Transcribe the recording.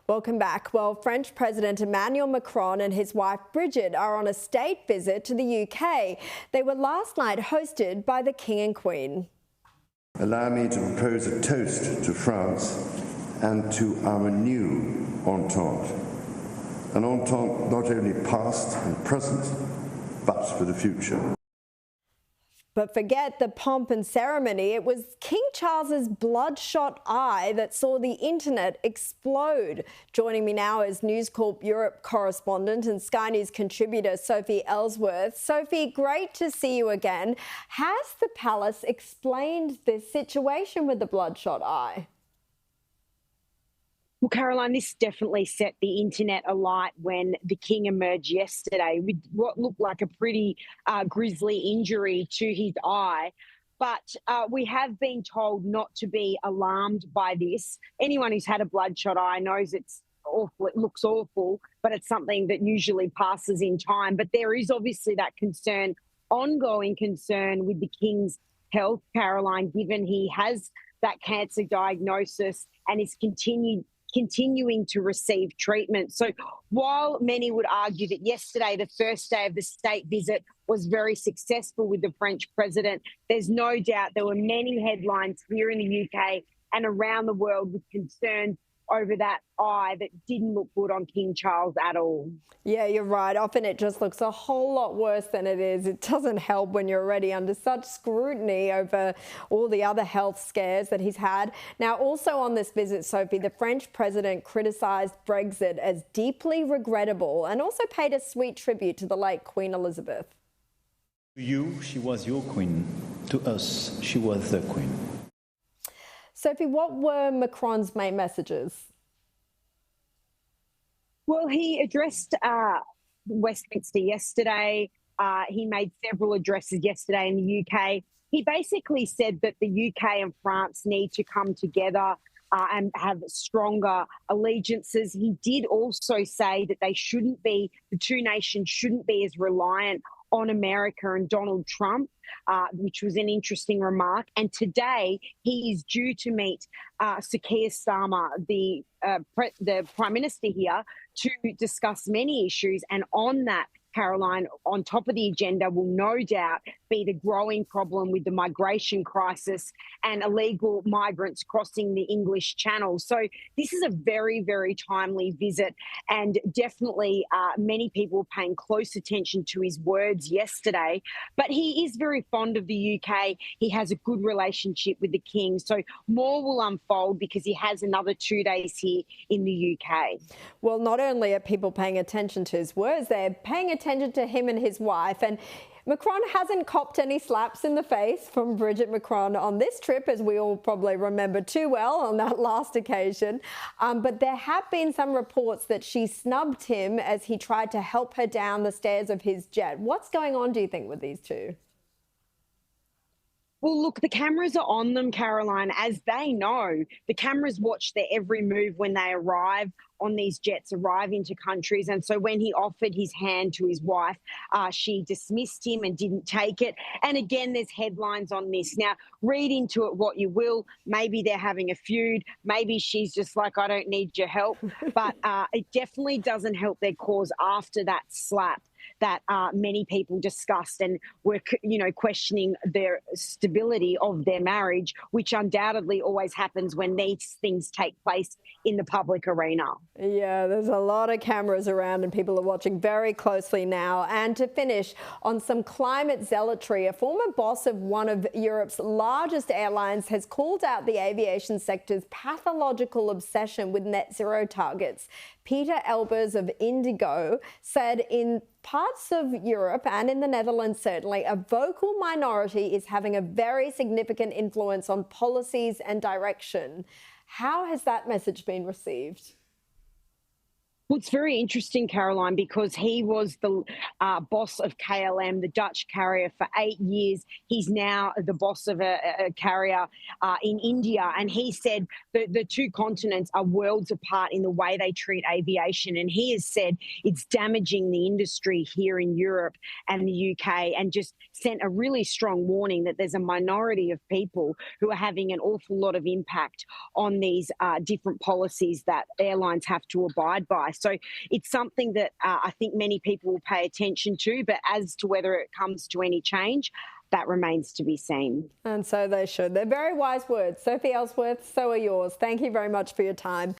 Welcome back. Well, French President Emmanuel Macron and his wife Brigitte are on a state visit to the UK. They were last night hosted by the King and Queen. Allow me to propose a toast to France and to our new entente. An entente not only past and present, but for the future. But forget the pomp and ceremony. It was King Charles's bloodshot eye that saw the internet explode. Joining me now is News Corp Europe correspondent and Sky News contributor Sophie Elsworth. Sophie, great to see you again. Has the palace explained this situation with the bloodshot eye? Well, Caroline, this definitely set the internet alight when the King emerged yesterday with what looked like a pretty grisly injury to his eye. But we have been told not to be alarmed by this. Anyone who's had a bloodshot eye knows it's awful. It looks awful, but it's something that usually passes in time. But there is obviously that concern, ongoing concern with the King's health, Caroline, given he has that cancer diagnosis and is continuing to receive treatment. So while many would argue that yesterday, the first day of the state visit, was very successful with the French president, there's no doubt there were many headlines here in the UK and around the world with concerns over that eye that didn't look good on King Charles at all. Yeah, you're right. Often it just looks a whole lot worse than it is. It doesn't help when you're already under such scrutiny over all the other health scares that he's had. Now, also on this visit, Sophie, the French president criticised Brexit as deeply regrettable and also paid a sweet tribute to the late Queen Elizabeth. To you, she was your queen. To us, she was the queen. Sophie, what were Macron's main messages? Well, he addressed Westminster yesterday. He made several addresses yesterday in the UK. He basically said that the UK and France need to come together and have stronger allegiances. He did also say that the two nations shouldn't be as reliant on America and Donald Trump, which was an interesting remark. And today he is due to meet Sir Keir Starmer, the Prime Minister here, to discuss many issues. And on that, Caroline, on top of the agenda will no doubt be the growing problem with the migration crisis and illegal migrants crossing the English Channel. So this is a very, very timely visit, and definitely many people paying close attention to his words yesterday. But he is very fond of the UK. He has a good relationship with the King. So more will unfold because he has another 2 days here in the UK. Well, not only are people paying attention to his words, they're paying attention to him and his wife. And Macron hasn't copped any slaps in the face from Brigitte Macron on this trip, as we all probably remember too well on that last occasion. But there have been some reports that she snubbed him as he tried to help her down the stairs of his jet. What's going on, do you think, with these two? Well, look, the cameras are on them, Caroline. As they know, the cameras watch their every move when they arrive on these jets, arrive into countries. And so when he offered his hand to his wife, she dismissed him and didn't take it. And again, there's headlines on this. Now, read into it what you will. Maybe they're having a feud. Maybe she's just like, I don't need your help. But it definitely doesn't help their cause after that slap that many people discussed and were, questioning their stability of their marriage, which undoubtedly always happens when these things take place in the public arena. Yeah, there's a lot of cameras around and people are watching very closely now. And to finish on some climate zealotry, a former boss of one of Europe's largest airlines has called out the aviation sector's pathological obsession with net zero targets. Peter Elbers of Indigo said in parts of Europe and in the Netherlands, certainly, a vocal minority is having a very significant influence on policies and direction. How has that message been received? Well, it's very interesting, Caroline, because he was the boss of KLM, the Dutch carrier, for 8 years. He's now the boss of a carrier in India. And he said the two continents are worlds apart in the way they treat aviation. And he has said it's damaging the industry here in Europe and the UK, and just sent a really strong warning that there's a minority of people who are having an awful lot of impact on these different policies that airlines have to abide by. So it's something that I think many people will pay attention to, but as to whether it comes to any change, that remains to be seen. And so they should. They're very wise words. Sophie Elsworth, so are yours. Thank you very much for your time.